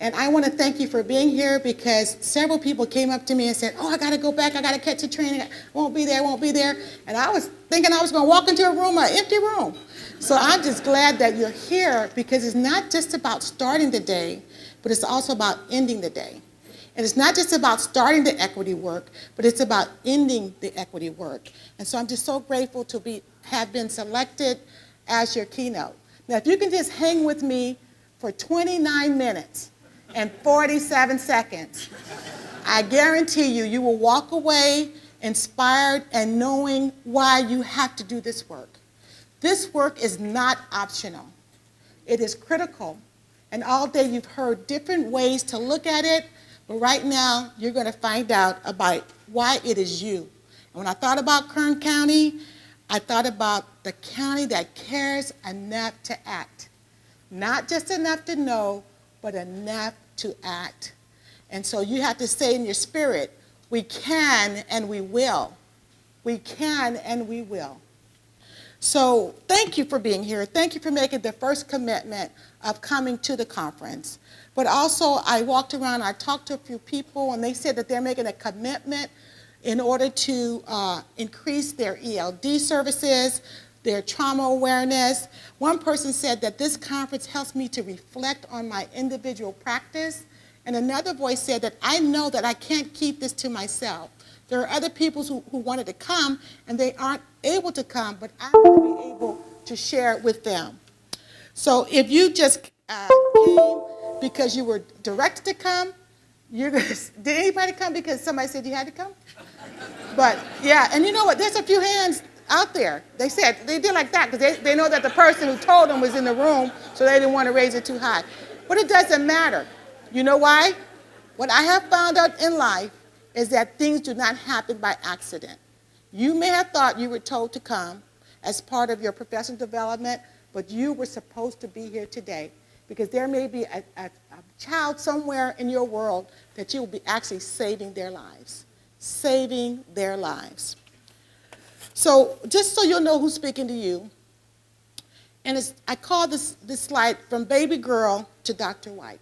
And I want to thank you for being here because several people came up to me and said, oh, I got to go back. I got to catch a train. I won't be there. And I was thinking I was going to walk into a room, an empty room. So I'm just glad that you're here because it's not just about starting the day, but it's also about ending the day. And it's not just about starting the equity work, but it's about ending the equity work. And so I'm just so grateful to have been selected as your keynote. Now, if you can just hang with me for 29 minutes and 47 seconds, I guarantee you will walk away inspired and knowing why you have to do this work. This work is not optional. It is critical. And all day you've heard different ways to look at it, but right now you're going to find out about why it is you. And when I thought about Kern County, I thought about the county that cares enough to act. Not just enough to know, but enough to act. And so you have to say in your spirit, we can and we will. We can and we will. So thank you for being here. Thank you for making the first commitment of coming to the conference. But also I walked around, I talked to a few people, and they said that they're making a commitment in order to increase their ELD services, their trauma awareness. One person said that this conference helps me to reflect on my individual practice. And another voice said that I know that I can't keep this to myself. There are other people who wanted to come and they aren't able to come, but I'm going to be able to share it with them. So if you just came because you were directed to come, did anybody come because somebody said you had to come? But yeah, and you know what, there's a few hands out there. They said, they did like that because they know that the person who told them was in the room, so they didn't want to raise it too high. But it doesn't matter. You know why? What I have found out in life is that things do not happen by accident. You may have thought you were told to come as part of your professional development, but you were supposed to be here today because there may be a child somewhere in your world that you will be actually saving their lives. Saving their lives. So just so you'll know who's speaking to you, and I call this slide From Baby Girl to Dr. White.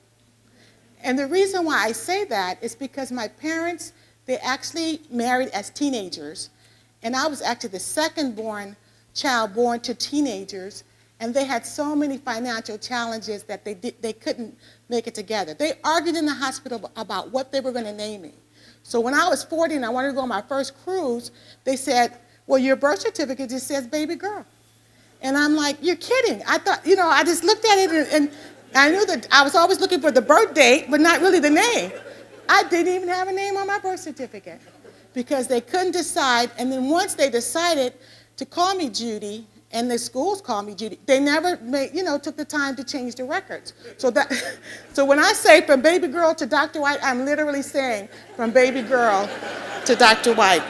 And the reason why I say that is because my parents, they actually married as teenagers, and I was actually the second child born to teenagers, and they had so many financial challenges that they couldn't make it together. They argued in the hospital about what they were going to name me. So when I was 40 and I wanted to go on my first cruise, they said, well, your birth certificate just says baby girl. And I'm like, you're kidding. I thought, I just looked at it and I knew that I was always looking for the birth date, but not really the name. I didn't even have a name on my birth certificate because they couldn't decide. And then once they decided to call me Judy, and the schools called me Judy, they never took the time to change the records. So when I say from baby girl to Dr. White, I'm literally saying from baby girl to Dr. White.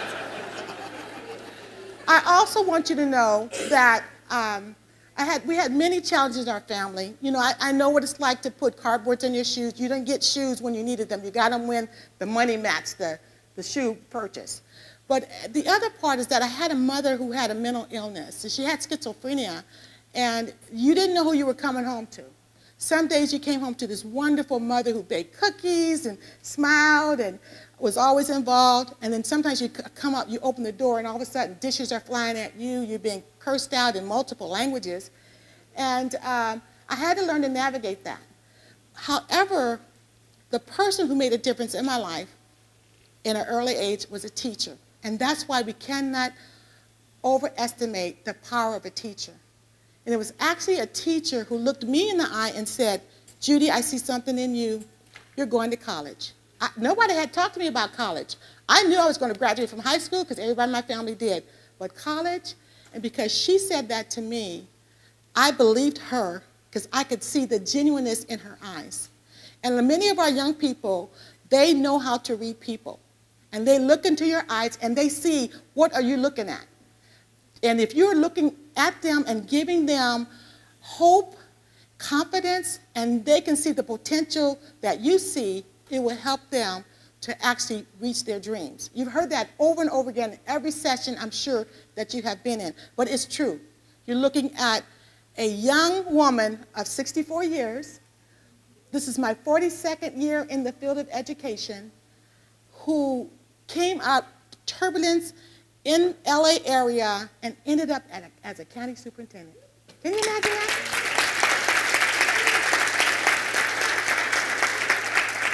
I also want you to know that we had many challenges in our family. I know what it's like to put cardboards in your shoes. You didn't get shoes when you needed them. You got them when the money matched the shoe purchase. But the other part is that I had a mother who had a mental illness. She had schizophrenia, and you didn't know who you were coming home to. Some days you came home to this wonderful mother who baked cookies and smiled and was always involved, and then sometimes you come up, you open the door, and all of a sudden dishes are flying at you, you're being cursed out in multiple languages, and I had to learn to navigate that. However, the person who made a difference in my life in an early age was a teacher, and that's why we cannot overestimate the power of a teacher. And it was actually a teacher who looked me in the eye and said, Judy, I see something in you. You're going to college. Nobody had talked to me about college. I knew I was going to graduate from high school because everybody in my family did. But college, and because she said that to me, I believed her because I could see the genuineness in her eyes. And many of our young people, they know how to read people. And they look into your eyes and they see, what are you looking at? And if you're looking at them and giving them hope, confidence, and they can see the potential that you see, it will help them to actually reach their dreams. You've heard that over and over again in every session, I'm sure, that you have been in. But it's true. You're looking at a young woman of 64 years this is my 42nd year in the field of education, who came out turbulence in LA area and ended up as a county superintendent. Can you imagine that?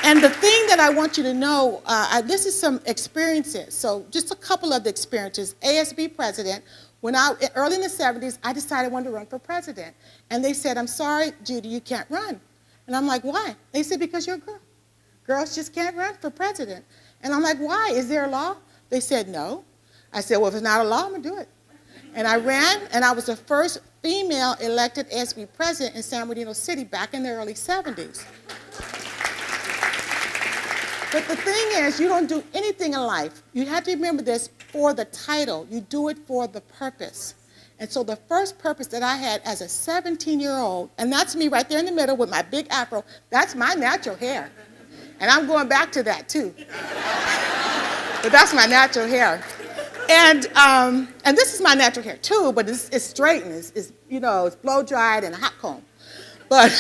And the thing that I want you to know, this is some experiences. So just a couple of the experiences. ASB president, early in the 70s, I decided I wanted to run for president. And they said, I'm sorry, Judy, you can't run. And I'm like, why? They said, because you're a girl. Girls just can't run for president. And I'm like, why? Is there a law? They said, no. I said, well, if it's not a law, I'm going to do it. And I ran, and I was the first female elected ASB president in San Bernardino City back in the early 70s. But the thing is, you don't do anything in life. You have to remember this for the title. You do it for the purpose. And so the first purpose that I had as a 17-year-old, and that's me right there in the middle with my big afro, that's my natural hair. And I'm going back to that too. But that's my natural hair. And this is my natural hair too, but it's straightened. It's blow dried and a hot comb. But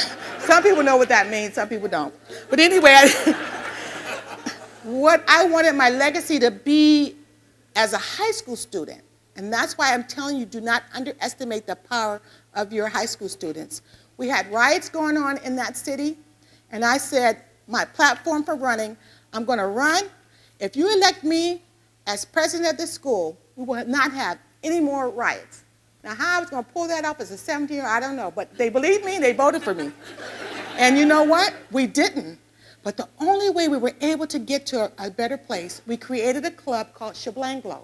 some people know what that means, some people don't. But anyway, what I wanted my legacy to be as a high school student, and that's why I'm telling you, do not underestimate the power of your high school students. We had riots going on in that city, and I said, my platform for running, I'm going to run. If you elect me as president of this school, we will not have any more riots. Now, how I was going to pull that off as a 17-year-old, I don't know, but they believed me and they voted for me. And you know what? We didn't. But the only way we were able to get to a better place, we created a club called Shablanglo,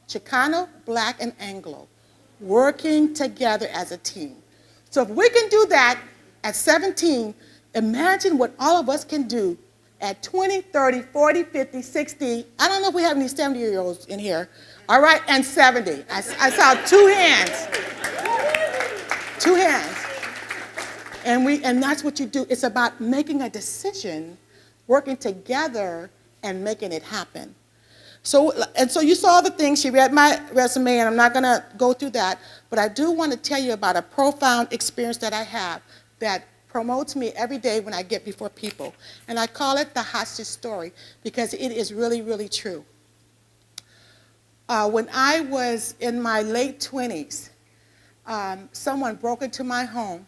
Chicano, Black, and Anglo, working together as a team. So if we can do that at 17, imagine what all of us can do at 20, 30, 40, 50, 60. I don't know if we have any 70-year-olds in here. All right, and 70. I saw two hands. Two hands. And that's what you do. It's about making a decision, working together, and making it happen. So you saw the thing. She read my resume, and I'm not going to go through that. But I do want to tell you about a profound experience that I have that promotes me every day when I get before people. And I call it the hostage story because it is really, really true. When I was in my late 20s, someone broke into my home.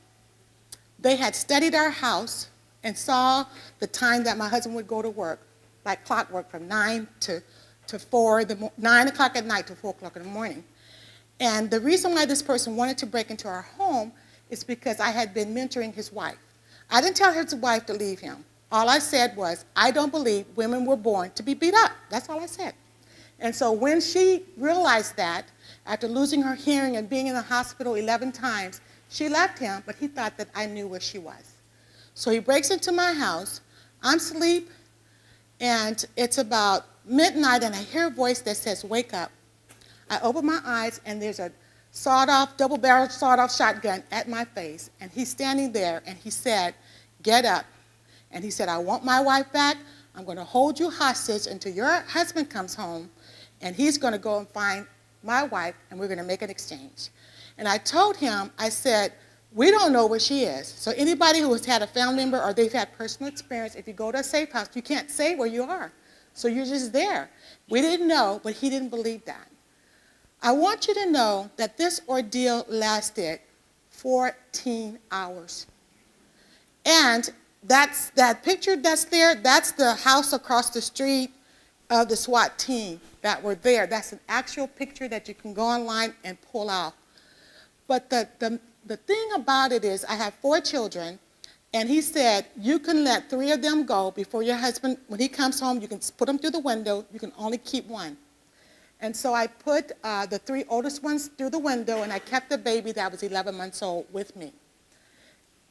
They had studied our house and saw the time that my husband would go to work, like clockwork, from 9 to 4, 9 o'clock at night to 4 o'clock in the morning. And the reason why this person wanted to break into our home is because I had been mentoring his wife. I didn't tell his wife to leave him. All I said was, I don't believe women were born to be beat up. That's all I said. And so when she realized that, after losing her hearing and being in the hospital 11 times, she left him, but he thought that I knew where she was. So he breaks into my house. I'm asleep, and it's about midnight, and I hear a voice that says, wake up. I open my eyes, and there's a double-barreled sawed-off shotgun at my face, and he's standing there, and he said, get up. And he said, I want my wife back. I'm going to hold you hostage until your husband comes home, and he's going to go and find my wife, and we're going to make an exchange. And I told him, I said, we don't know where she is. So anybody who has had a family member or they've had personal experience, if you go to a safe house, you can't say where you are. So you're just there. We didn't know, but he didn't believe that. I want you to know that this ordeal lasted 14 hours. And that picture that's there, that's the house across the street of the SWAT team that were there. That's an actual picture that you can go online and pull out. But the thing about it is, I have 4 children, and he said, you can let 3 of them go before your husband, when he comes home, you can put them through the window, you can only keep 1. And so I put the 3 oldest ones through the window, and I kept the baby that was 11 months old with me.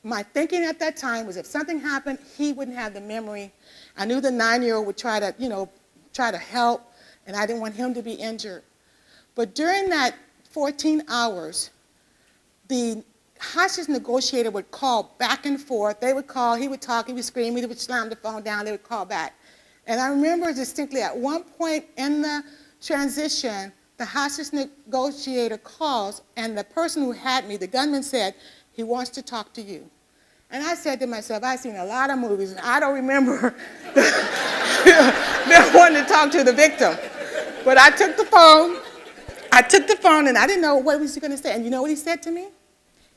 My thinking at that time was if something happened, he wouldn't have the memory. I knew the 9-year-old would try to help, and I didn't want him to be injured. But during that 14 hours, the hostage negotiator would call back and forth. They would call, he would talk, he would scream, he would slam the phone down, they would call back. And I remember distinctly at one point in the transition, the hostage negotiator calls, and the person who had me, the gunman, said, he wants to talk to you. And I said to myself, I've seen a lot of movies, and I don't remember them wanting to talk to the victim. But I took the phone, and I didn't know what he was going to say. And you know what he said to me?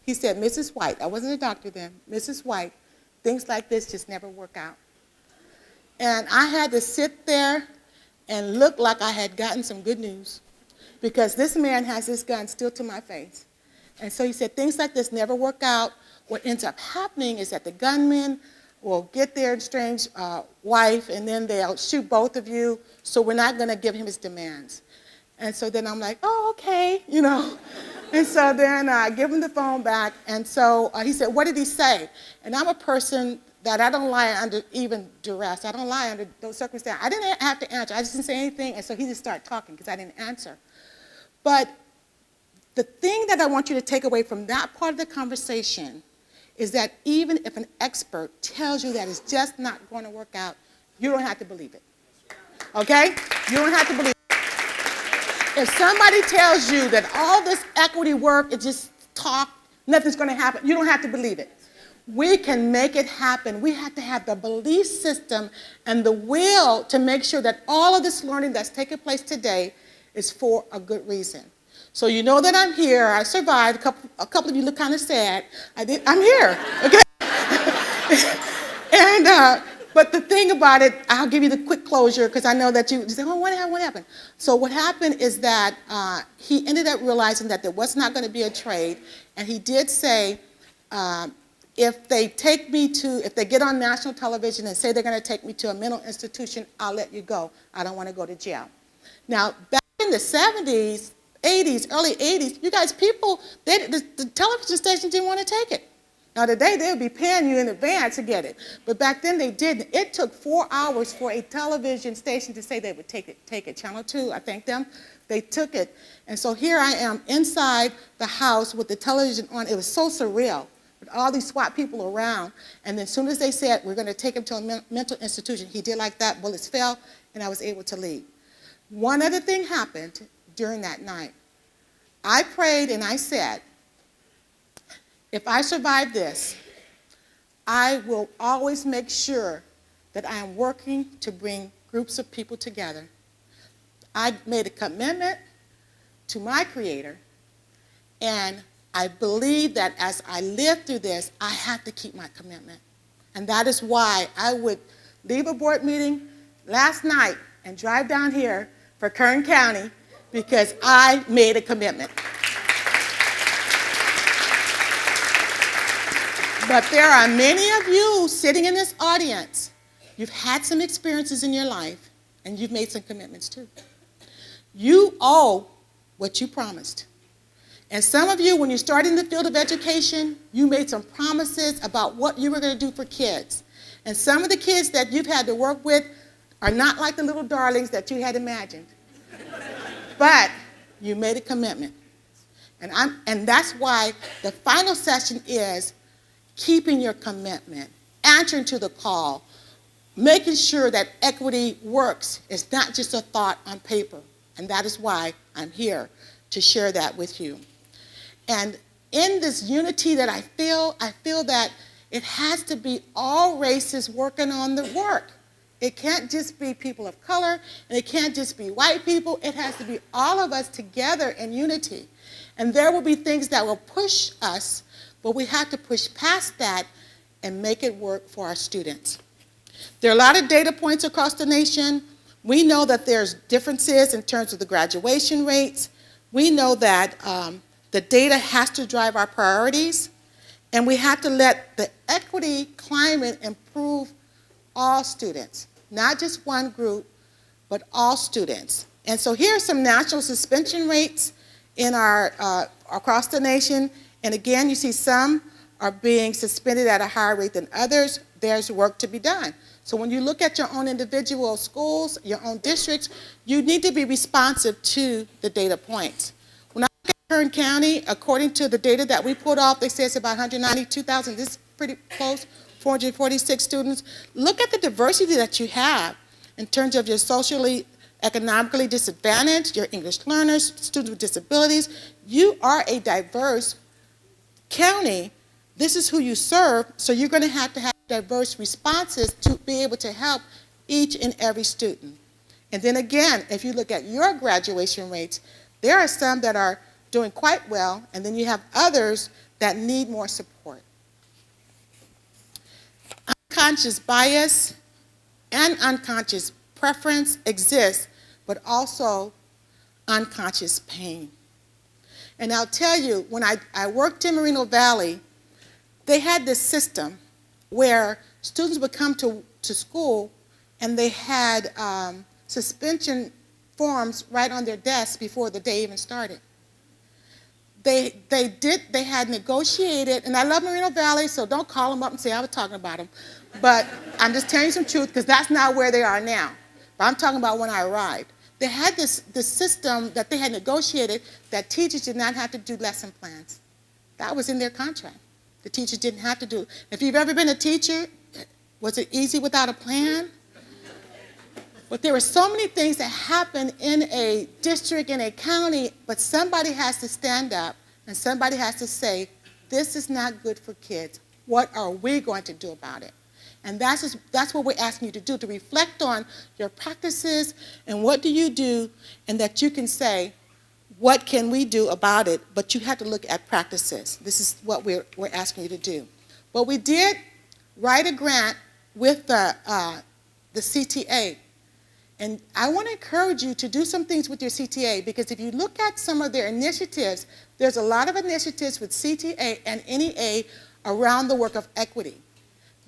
He said, Mrs. White, I wasn't a doctor then, Mrs. White, things like this just never work out. And I had to sit there and look like I had gotten some good news, because this man has this gun still to my face. And so he said, things like this never work out. What ends up happening is that the gunman will get their estranged wife, and then they'll shoot both of you, so we're not going to give him his demands. And so then I'm like, oh, okay, you know. And so then I give him the phone back, and so he said, what did he say? And I'm a person that I don't lie under even duress. I don't lie under those circumstances. I didn't have to answer. I just didn't say anything, and so he just started talking because I didn't answer. But the thing that I want you to take away from that part of the conversation is that even if an expert tells you that it's just not going to work out, you don't have to believe it. Okay? You don't have to believe it. If somebody tells you that all this equity work is just talk, nothing's going to happen, you don't have to believe it. We can make it happen. We have to have the belief system and the will to make sure that all of this learning that's taking place today is for a good reason. So you know that I'm here. I survived. A couple of you look kind of sad. I'm here, okay? But the thing about it, I'll give you the quick closure because I know that you say, oh, what happened? So what happened is that he ended up realizing that there was not going to be a trade, and he did say, if they get on national television and say they're going to take me to a mental institution, I'll let you go. I don't want to go to jail. Now, back in the 70s, 80s, early 80s, you guys, the television stations didn't want to take it. Now today, they would be paying you in advance to get it. But back then, they didn't. It took 4 hours for a television station to say they would take it. Channel 2, I thank them. They took it. And so here I am inside the house with the television on. It was so surreal with all these SWAT people around. And then as soon as they said, we're going to take him to a mental institution, he did like that, bullets fell, and I was able to leave. One other thing happened during that night. I prayed and I said, if I survive this, I will always make sure that I am working to bring groups of people together. I made a commitment to my Creator, and I believe that as I live through this, I have to keep my commitment. And that is why I would leave a board meeting last night and drive down here for Kern County, because I made a commitment. But there are many of you sitting in this audience, you've had some experiences in your life, and you've made some commitments too. You owe what you promised. And some of you, when you started in the field of education, you made some promises about what you were going to do for kids. And some of the kids that you've had to work with are not like the little darlings that you had imagined. But you made a commitment. And that's why the final session is keeping your commitment, answering to the call, making sure that equity works. It's not just a thought on paper. And that is why I'm here to share that with you. And in this unity that I feel that it has to be all races working on the work. It can't just be people of color, and it can't just be white people. It has to be all of us together in unity. And there will be things that will push us, but we have to push past that and make it work for our students. There are a lot of data points across the nation. We know that there's differences in terms of the graduation rates. We know that the data has to drive our priorities, and we have to let the equity climate improve all students, not just one group, but all students. And so here are some national suspension rates in our across the nation. And again, you see some are being suspended at a higher rate than others. There's work to be done. So when you look at your own individual schools, your own districts, you need to be responsive to the data points. When I look at Kern County, according to the data that we pulled off, they say it's about 192,000. This is pretty close. 446 students. Look at the diversity that you have in terms of your socially, economically disadvantaged, your English learners, students with disabilities. You are a diverse county This is who you serve, so you're going to have diverse responses to be able to help each and every student. And then again, if you look at your graduation rates, there are some that are doing quite well, and then you have others that need more support. Unconscious bias and unconscious preference exists, but also unconscious pain. And I'll tell you, when I worked in Moreno Valley, they had this system where students would come to school and they had suspension forms right on their desks before the day even started. They had negotiated, and I love Moreno Valley, so don't call them up and say I was talking about them. But I'm just telling you some truth, because that's not where they are now. But I'm talking about when I arrived. They had this system that they had negotiated that teachers did not have to do lesson plans. That was in their contract. The teachers didn't have to do it. If you've ever been a teacher, was it easy without a plan? But there were so many things that happen in a district, in a county, but somebody has to stand up and somebody has to say, this is not good for kids. What are we going to do about it? And that's what we're asking you to do, to reflect on your practices and what do you do, and that you can say, what can we do about it? But you have to look at practices. This is what we're asking you to do. But we did write a grant with the CTA. And I want to encourage you to do some things with your CTA, because if you look at some of their initiatives, there's a lot of initiatives with CTA and NEA around the work of equity.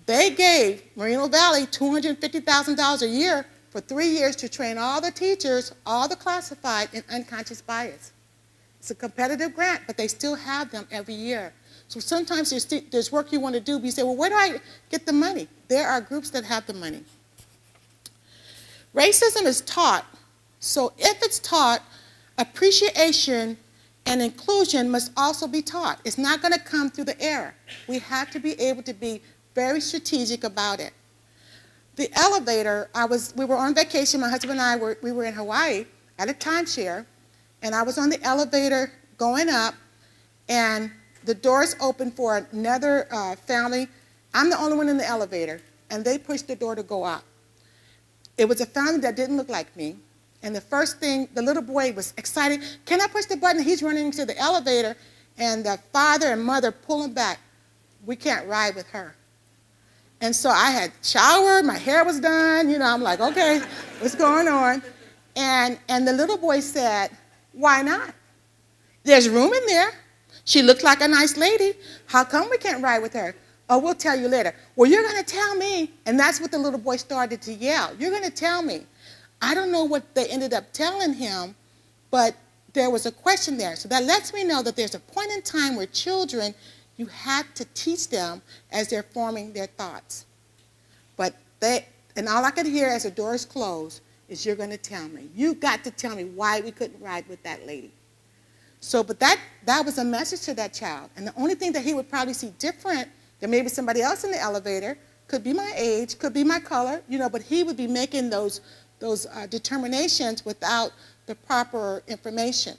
They gave Moreno Valley $250,000 a year for 3 years to train all the teachers, all the classified, in unconscious bias. It's a competitive grant, but they still have them every year. So sometimes there's work you want to do, but you say, well, where do I get the money? There are groups that have the money. Racism is taught, so if it's taught, appreciation and inclusion must also be taught. It's not going to come through the air. We have to be able to be very strategic about it. The elevator, we were on vacation, my husband and I we were in Hawaii at a timeshare, and I was on the elevator going up, and the doors opened for another family. I'm the only one in the elevator, and they pushed the door to go up. It was a family that didn't look like me, and the first thing, the little boy was excited, can I push the button? He's running into the elevator, and the father and mother pull him back. We can't ride with her. And so I had showered, my hair was done, I'm like, okay, what's going on? And the little boy said, why not? There's room in there. She looked like a nice lady. How come we can't ride with her? Oh, we'll tell you later. Well, you're going to tell me. And that's what the little boy started to yell. You're going to tell me. I don't know what they ended up telling him, but there was a question there. So that lets me know that there's a point in time where children, you have to teach them as they're forming their thoughts. And all I could hear as the doors closed is, you're going to tell me. You got to tell me why we couldn't ride with that lady. So, but that was a message to that child. And the only thing that he would probably see different than maybe somebody else in the elevator, could be my age, could be my color, but he would be making those determinations without the proper information.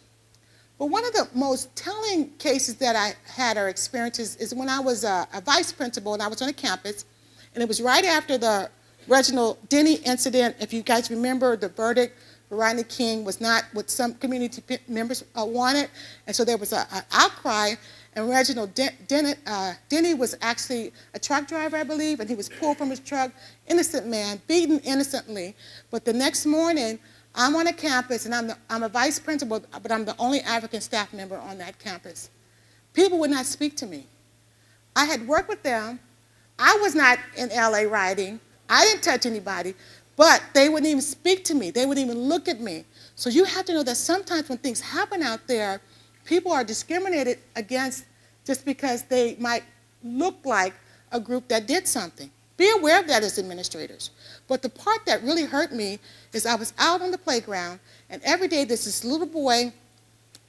But one of the most telling cases that I had or experiences is when I was a vice principal and I was on a campus, and it was right after the Reginald Denny incident. If you guys remember, the verdict for Rodney King was not what some community members wanted, and so there was an outcry, and Reginald Denny was actually a truck driver, I believe, and he was pulled from his truck, innocent man, beaten innocently. But the next morning, I'm on a campus, and I'm a vice principal, but I'm the only African staff member on that campus. People would not speak to me. I had worked with them. I was not in LA riding. I didn't touch anybody, but they wouldn't even speak to me. They wouldn't even look at me. So you have to know that sometimes when things happen out there, people are discriminated against just because they might look like a group that did something. Be aware of that as administrators. But the part that really hurt me is I was out on the playground, and every day there's this little boy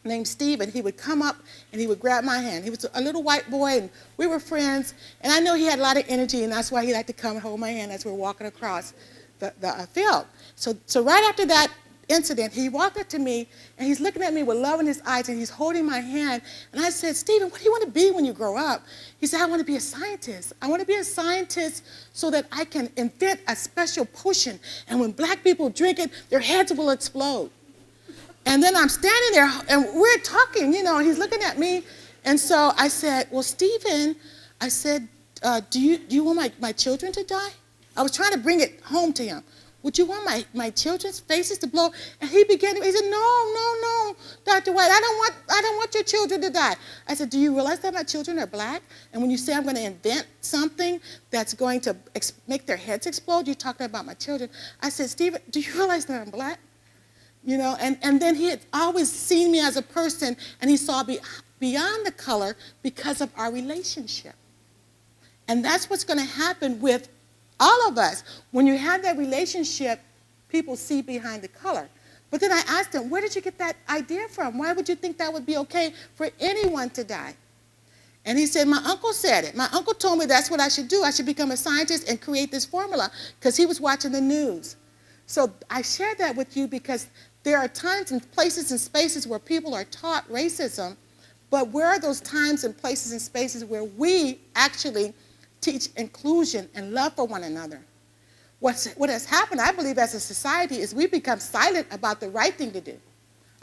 named Stephen. He would come up and he would grab my hand. He was a little white boy, and we were friends, and I know he had a lot of energy, and that's why he liked to come and hold my hand as we were walking across the field. So right after that incident, he walked up to me, and he's looking at me with love in his eyes, and he's holding my hand. And I said, Stephen, what do you want to be when you grow up? He said, I want to be a scientist. I want to be a scientist so that I can invent a special potion, and when black people drink it, their heads will explode. And then I'm standing there, and we're talking, and he's looking at me. And so I said, well, Stephen, I said, do you want my children to die? I was trying to bring it home to him. Would you want my children's faces to blow? And he said, no, Dr. White, I don't want your children to die. I said, do you realize that my children are black? And when you say I'm going to invent something that's going to make their heads explode, you're talking about my children. I said, Stephen, do you realize that I'm black? And then he had always seen me as a person, and he saw beyond the color because of our relationship. And that's what's going to happen with all of us. When you have that relationship, people see behind the color. But then I asked him, where did you get that idea from? Why would you think that would be okay for anyone to die? And he said, my uncle said it. My uncle told me that's what I should do. I should become a scientist and create this formula, because he was watching the news. So I share that with you because there are times and places and spaces where people are taught racism, but where are those times and places and spaces where we actually teach inclusion and love for one another? What has happened, I believe, as a society is we become silent about the right thing to do.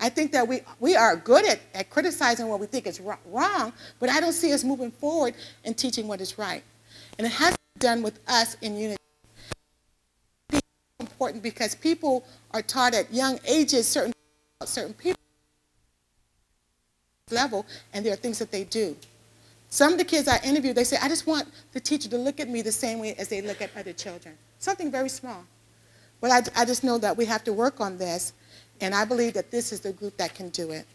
I think that we are good at criticizing what we think is wrong, but I don't see us moving forward and teaching what is right. And it has to be done with us in unity. It's important because people are taught at young ages certain people level, and there are things that they do. Some of the kids I interviewed, they say, I just want the teacher to look at me the same way as they look at other children. Something very small. But I just know that we have to work on this, and I believe that this is the group that can do it.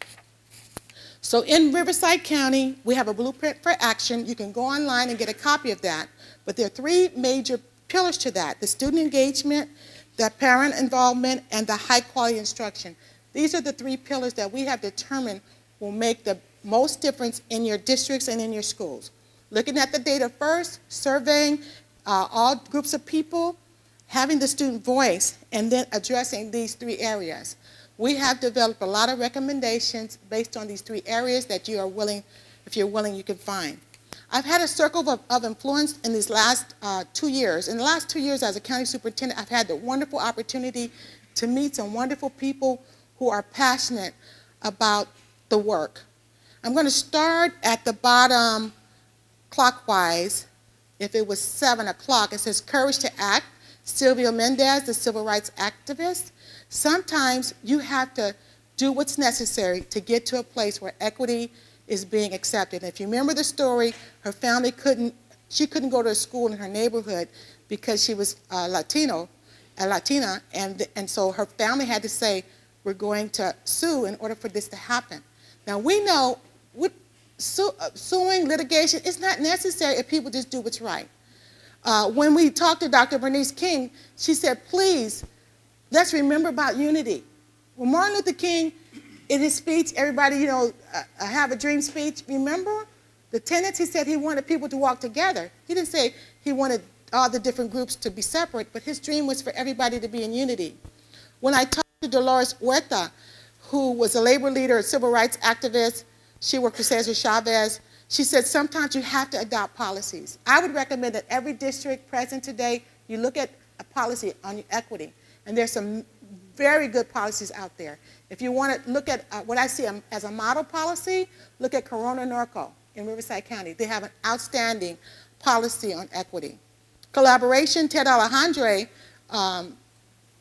So in Riverside County, we have a blueprint for action. You can go online and get a copy of that. But there are three major pillars to that: the student engagement, the parent involvement, and the high-quality instruction. These are the three pillars that we have determined will make the most difference in your districts and in your schools. Looking at the data first, surveying all groups of people, having the student voice, and then addressing these three areas. We have developed a lot of recommendations based on these three areas that you are willing, if you're willing, you can find. I've had a circle of influence in these last 2 years. In the last 2 years as a county superintendent, I've had the wonderful opportunity to meet some wonderful people who are passionate about the work. I'm going to start at the bottom clockwise. If it was 7 o'clock, it says Courage to Act. Sylvia Mendez, the civil rights activist. Sometimes you have to do what's necessary to get to a place where equity is being accepted. And if you remember the story, her family couldn't go to a school in her neighborhood because she was Latina, and so her family had to say, we're going to sue in order for this to happen. Now we know suing, litigation is not necessary if people just do what's right. When we talked to Dr. Bernice King, she said, please, let's remember about unity. When Martin Luther King, in his speech, everybody, have a dream speech, remember? The tenets, he said he wanted people to walk together. He didn't say he wanted all the different groups to be separate, but his dream was for everybody to be in unity. When I talked to Dolores Huerta, who was a labor leader, a civil rights activist, she worked for Cesar Chavez, she said sometimes you have to adopt policies. I would recommend that every district present today, you look at a policy on equity. And there's some very good policies out there. If you want to look at what I see as a model policy, look at Corona Norco in Riverside County. They have an outstanding policy on equity. Collaboration, Ted Alejandre,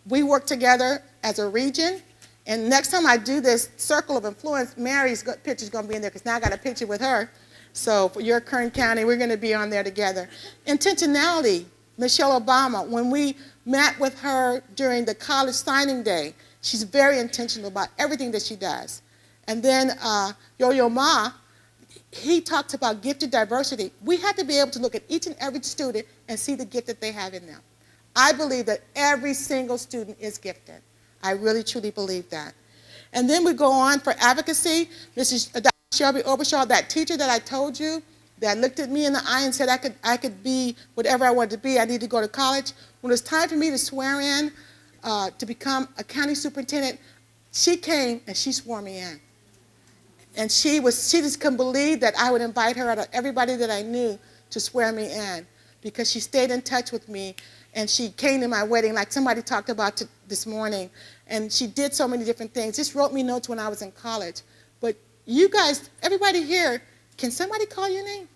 we work together as a region. And next time I do this circle of influence, Mary's picture is going to be in there because now I got a picture with her. So for your Kern County, we're going to be on there together. Intentionality, Michelle Obama, when we met with her during the college signing day, she's very intentional about everything that she does. And then Yo-Yo Ma, he talks about gifted diversity. We have to be able to look at each and every student and see the gift that they have in them. I believe that every single student is gifted. I really, truly believe that. And then we go on for advocacy. Mrs. Dr. Shelby Obershaw, that teacher that I told you, that looked at me in the eye and said I could be whatever I wanted to be, I need to go to college. When it was time for me to swear in to become a county superintendent, she came and she swore me in. And she just couldn't believe that I would invite her out of everybody that I knew to swear me in, because she stayed in touch with me, and she came to my wedding like somebody talked about this morning, and she did so many different things. Just wrote me notes when I was in college. But you guys, everybody here, can somebody call your name?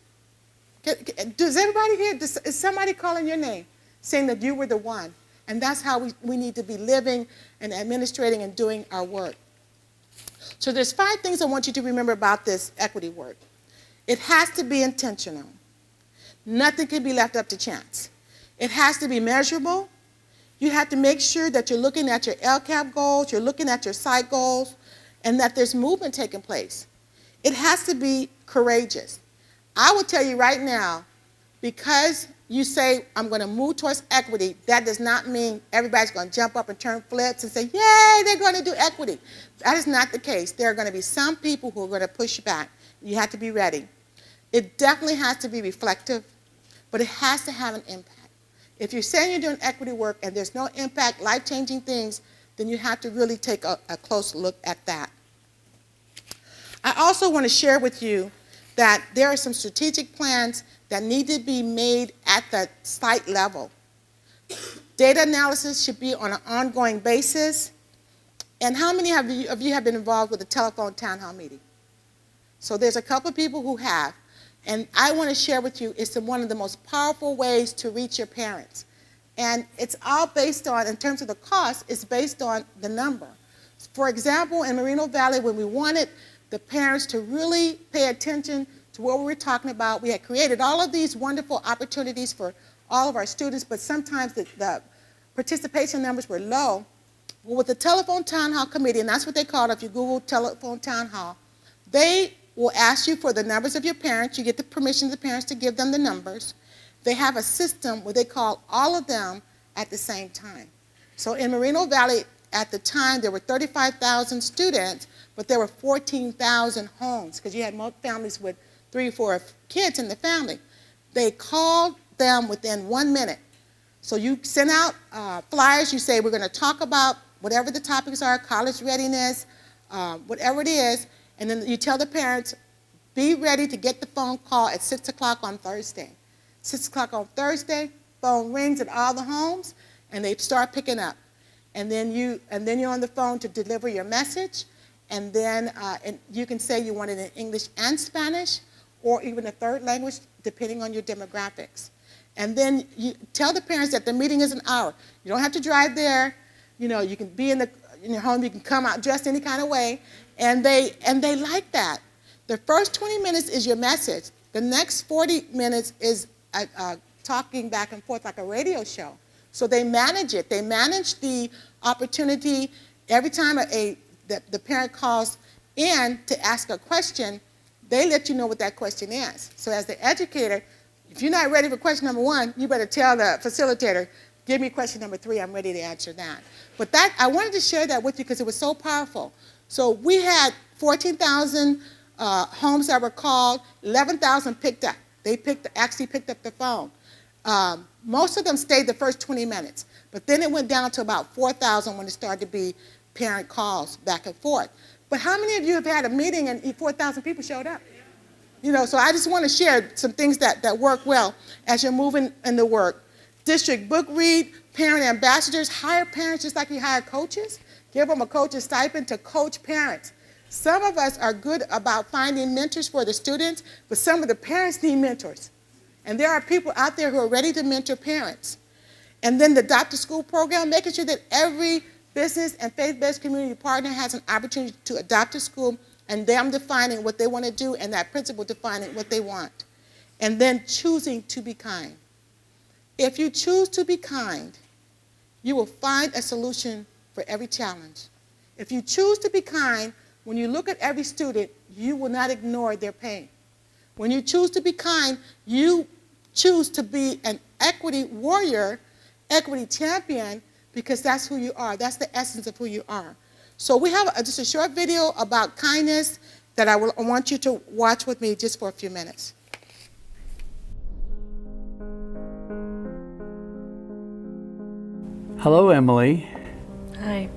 Does everybody here, is somebody calling your name, saying that you were the one? And that's how we need to be living and administrating and doing our work. So there's 5 things I want you to remember about this equity work. It has to be intentional. Nothing can be left up to chance. It has to be measurable. You have to make sure that you're looking at your LCAP goals, you're looking at your site goals, and that there's movement taking place. It has to be courageous. I will tell you right now, because you say, I'm going to move towards equity, that does not mean everybody's going to jump up and turn flips and say, yay, they're going to do equity. That is not the case. There are going to be some people who are going to push back. You have to be ready. It definitely has to be reflective, but it has to have an impact. If you're saying you're doing equity work and there's no impact, life-changing things, then you have to really take a close look at that. I also want to share with you that there are some strategic plans that need to be made at the site level. Data analysis should be on an ongoing basis. And how many of you have been involved with a telephone town hall meeting? So there's a couple of people who have. And I want to share with you, it's one of the most powerful ways to reach your parents. And it's all based on, in terms of the cost, it's based on the number. For example, in Moreno Valley, when we wanted the parents to really pay attention to what we were talking about, we had created all of these wonderful opportunities for all of our students, but sometimes the participation numbers were low. Well, with the telephone town hall committee, and that's what they call it, if you Google telephone town hall, they will ask you for the numbers of your parents. You get the permission of the parents to give them the numbers. They have a system where they call all of them at the same time. So in Moreno Valley, at the time, there were 35,000 students, but there were 14,000 homes, because you had most families with 3 or 4 kids in the family. They called them within 1 minute. So you send out flyers. You say, we're going to talk about whatever the topics are, college readiness, whatever it is, and then you tell the parents, be ready to get the phone call at 6 o'clock on Thursday. 6 o'clock on Thursday, phone rings at all the homes, and they start picking up. And then you're on the phone to deliver your message, and then and you can say you want it in English and Spanish, or even a 3rd language, depending on your demographics. And then you tell the parents that the meeting is an hour. You don't have to drive there. You know, you can be in your home. You can come out dressed any kind of way, and they like that. The first 20 minutes is your message. The next 40 minutes is talking back and forth like a radio show. So they manage it. They manage the opportunity. Every time the parent calls in to ask a question, they let you know what that question is. So as the educator, if you're not ready for question number 1, you better tell the facilitator, give me question number 3, I'm ready to answer that. But that, I wanted to share that with you because it was so powerful. So we had 14,000 homes that were called, 11,000 picked up. They actually picked up the phone. Most of them stayed the first 20 minutes, but then it went down to about 4,000 when it started to be parent calls back and forth. But how many of you have had a meeting and 4,000 people showed up? You know, so I just want to share some things that work well as you're moving in the work. District book read, parent ambassadors, hire parents just like you hire coaches. Give them a coach's stipend to coach parents. Some of us are good about finding mentors for the students, but some of the parents need mentors. And there are people out there who are ready to mentor parents. And then the Adopt a School program, making sure that every business and faith-based community partner has an opportunity to adopt a school, and them defining what they want to do and that principal defining what they want. And then choosing to be kind. If you choose to be kind, you will find a solution for every challenge. If you choose to be kind, when you look at every student, you will not ignore their pain. When you choose to be kind, you choose to be an equity warrior, equity champion, because that's who you are. That's the essence of who you are. So we have just a short video about kindness that I want you to watch with me just for a few minutes. Hello, Emily. Hi.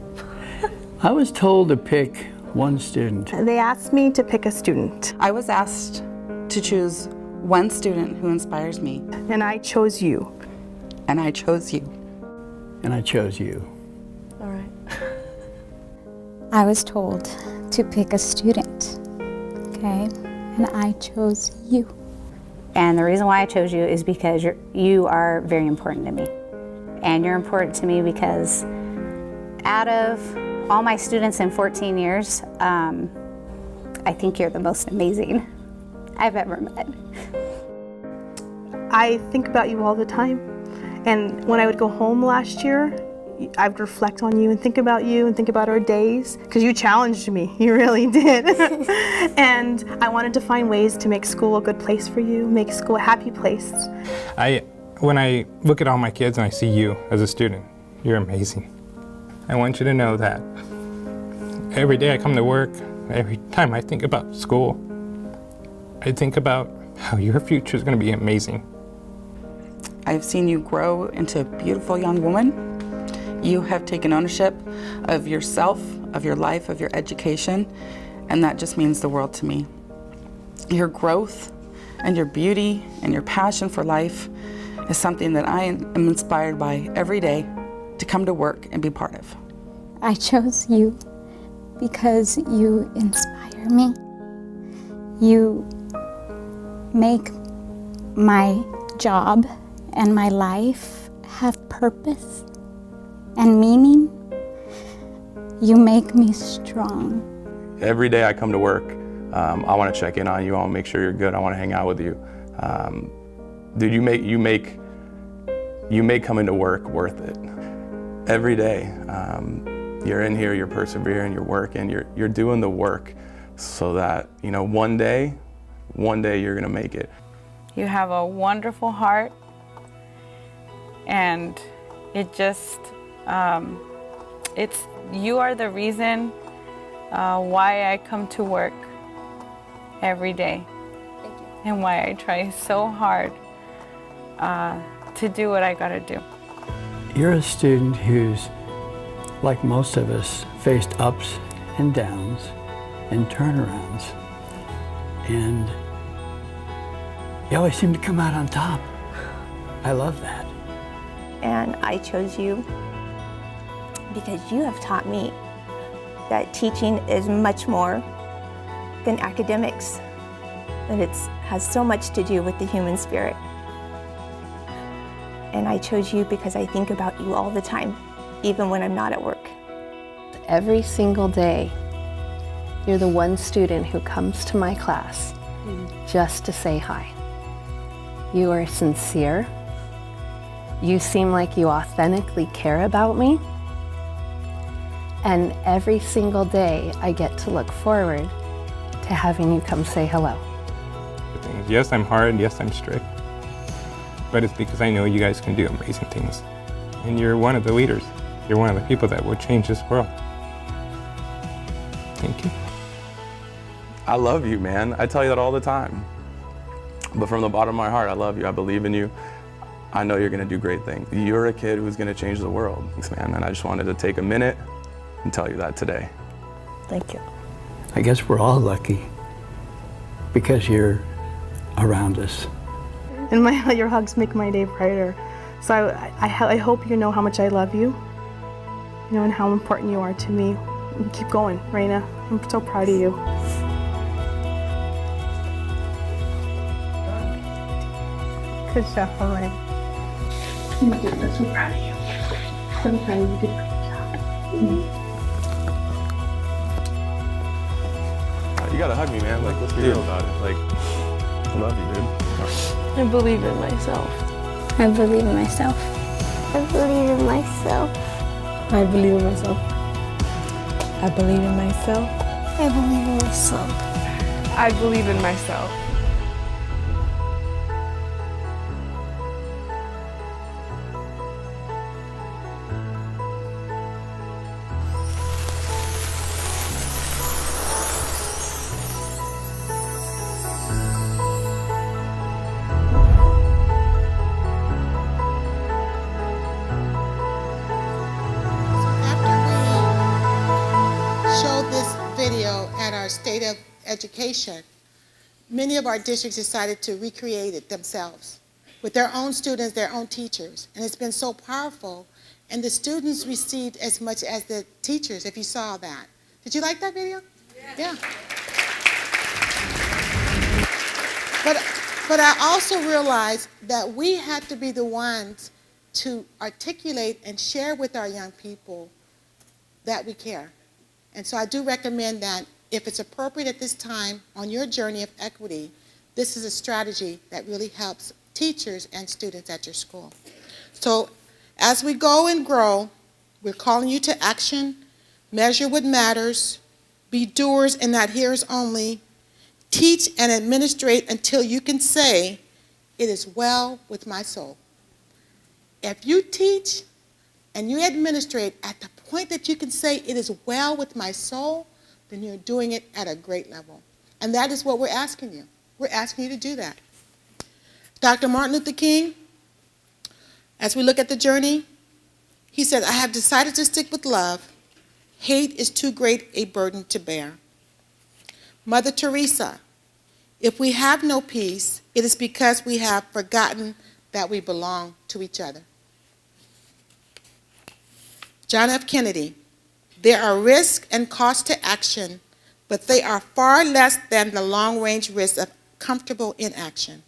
I was told to pick one student. They asked me to pick a student. I was asked to choose one student who inspires me. And I chose you. And I chose you. And I chose you. All right. I was told to pick a student, okay? And I chose you. And the reason why I chose you is because you are very important to me. And you're important to me because out of all my students in 14 years, I think you're the most amazing I've ever met. I think about you all the time. And when I would go home last year, I would reflect on you and think about our days, because you challenged me, you really did. And I wanted to find ways to make school a good place for you, make school a happy place. When I look at all my kids and I see you as a student, you're amazing. I want you to know that every day I come to work, every time I think about school, I think about how your future is going to be amazing. I've seen you grow into a beautiful young woman. You have taken ownership of yourself, of your life, of your education, and that just means the world to me. Your growth and your beauty and your passion for life is something that I am inspired by every day to come to work and be part of. I chose you because you inspire me. You make my job and my life have purpose and meaning. You make me strong. Every day I come to work, I want to check in on you. I want to make sure you're good. I want to hang out with you. Dude, you make coming to work worth it. Every day, you're in here, you're persevering, you're working, you're doing the work so that, you know, one day you're gonna make it. You have a wonderful heart, and it just, you are the reason why I come to work every day. Thank you. And why I try so hard to do what I gotta do. You're a student who's, like most of us, faced ups and downs and turnarounds. And you always seem to come out on top. I love that. And I chose you because you have taught me that teaching is much more than academics, that it has so much to do with the human spirit. And I chose you because I think about you all the time, even when I'm not at work. Every single day, you're the one student who comes to my class just to say hi. You are sincere. You seem like you authentically care about me. And every single day, I get to look forward to having you come say hello. Yes, I'm hard. Yes, I'm strict. But it's because I know you guys can do amazing things. And you're one of the leaders. You're one of the people that will change this world. Thank you. I love you, man. I tell you that all the time. But from the bottom of my heart, I love you. I believe in you. I know you're gonna do great things. You're a kid who's gonna change the world. Thanks, man. And I just wanted to take a minute and tell you that today. Thank you. I guess we're all lucky because you're around us. And your hugs make my day brighter. So I hope you know how much I love you, and how important you are to me. Keep going, Raina. I'm so proud of you. Good job, Emily. You did. I'm so proud of you. So proud of you. You did a great job. You gotta hug me, man. Like, what's the deal about it? Like, I love you, dude. I believe in myself. I believe in myself. I believe in myself. I believe in myself. I believe in myself. I believe in myself. I believe in myself. After we creative education, many of our districts decided to recreate it themselves with their own students, their own teachers. And it's been so powerful. And the students received as much as the teachers, if you saw that. Did you like that video? Yeah. But I also realized that we had to be the ones to articulate and share with our young people that we care. And so I do recommend that if it's appropriate at this time on your journey of equity, this is a strategy that really helps teachers and students at your school. So as we go and grow, we're calling you to action, measure what matters, be doers and not hearers only, teach and administrate until you can say, it is well with my soul. If you teach and you administrate at the point that you can say, it is well with my soul, then you're doing it at a great level. And that is what we're asking you. We're asking you to do that. Dr. Martin Luther King, as we look at the journey, he said, I have decided to stick with love. Hate is too great a burden to bear. Mother Teresa, if we have no peace, it is because we have forgotten that we belong to each other. John F. Kennedy, there are risks and costs to action, but they are far less than the long-range risks of comfortable inaction.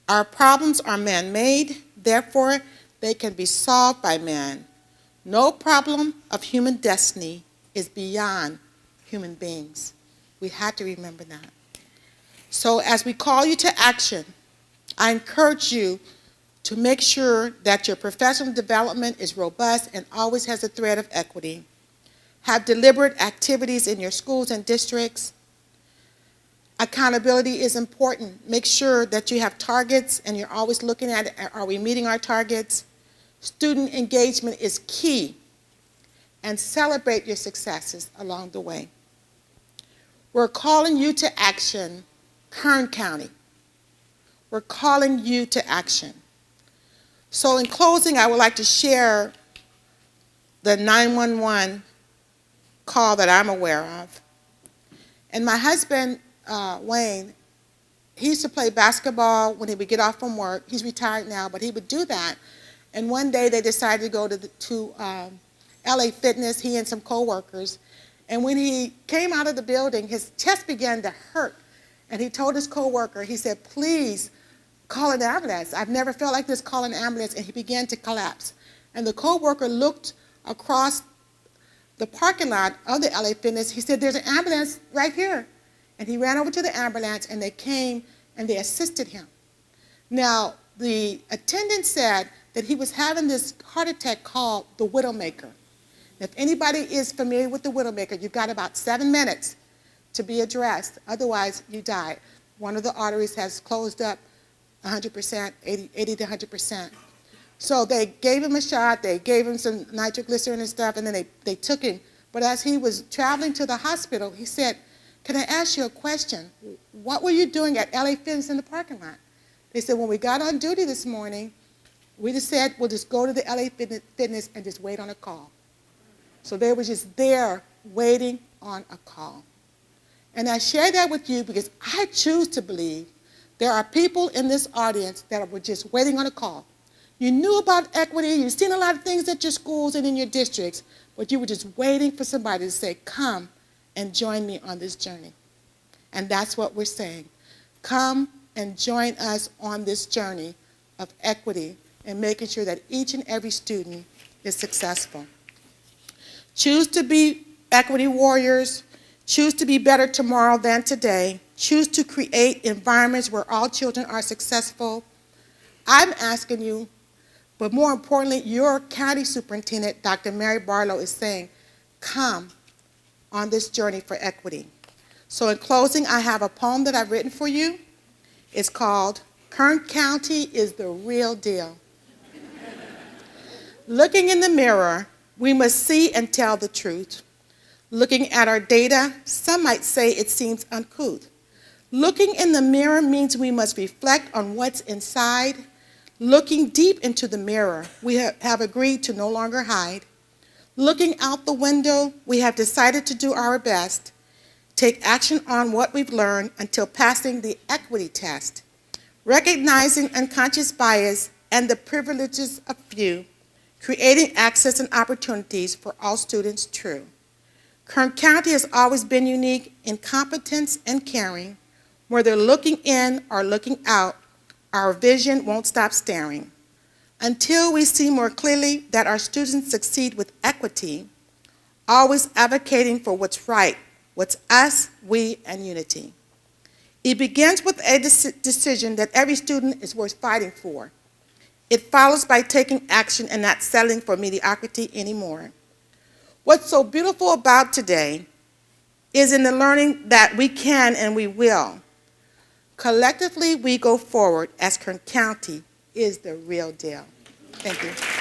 Our problems are man-made, therefore they can be solved by man. No problem of human destiny is beyond human beings. We have to remember that. So as we call you to action, I encourage you to make sure that your professional development is robust and always has a thread of equity. Have deliberate activities in your schools and districts. Accountability is important. Make sure that you have targets and you're always looking at it. Are we meeting our targets? Student engagement is key. And celebrate your successes along the way. We're calling you to action, Kern County. We're calling you to action. So in closing, I would like to share the 911 call that I'm aware of. And my husband, Wayne, he used to play basketball when he would get off from work. He's retired now, but he would do that. And one day they decided to go to LA Fitness, he and some coworkers. And when he came out of the building, his chest began to hurt. And he told his coworker, he said, please call an ambulance. I've never felt like this, call an ambulance. And he began to collapse. And the coworker looked across the parking lot of the LA Fitness. He said, there's an ambulance right here. And he ran over to the ambulance and they came and they assisted him. Now, the attendant said that he was having this heart attack called the Widowmaker. If anybody is familiar with the Widowmaker, you've got about 7 minutes to be addressed. Otherwise, you die. One of the arteries has closed up 100%, 80 to 100%. So they gave him a shot. They gave him some nitroglycerin and stuff, and then they took him. But as he was traveling to the hospital, he said, can I ask you a question? What were you doing at LA Fitness in the parking lot? They said, when we got on duty this morning, we just said, we'll just go to the LA Fitness and just wait on a call. So they were just there waiting on a call. And I share that with you because I choose to believe there are people in this audience that were just waiting on a call. You knew about equity, you've seen a lot of things at your schools and in your districts, but you were just waiting for somebody to say, come and join me on this journey. And that's what we're saying. Come and join us on this journey of equity and making sure that each and every student is successful. Choose to be equity warriors. Choose to be better tomorrow than today. Choose to create environments where all children are successful. I'm asking you, but more importantly, your county superintendent, Dr. Mary Barlow, is saying, come on this journey for equity. So in closing, I have a poem that I've written for you. It's called, Kern County is the Real Deal. Looking in the mirror, we must see and tell the truth. Looking at our data, some might say it seems uncouth. Looking in the mirror means we must reflect on what's inside. Looking deep into the mirror, we have agreed to no longer hide. Looking out the window, we have decided to do our best. take action on what we've learned until passing the equity test, recognizing unconscious bias and the privileges of few, creating access and opportunities for all students true. Kern County has always been unique in competence and caring. Whether looking in or looking out, our vision won't stop staring. Until we see more clearly that our students succeed with equity, always advocating for what's right, what's us, we, and unity. It begins with a decision that every student is worth fighting for. It follows by taking action and not settling for mediocrity anymore. What's so beautiful about today is in the learning that we can and we will. Collectively, we go forward as Kern County is the real deal. Thank you.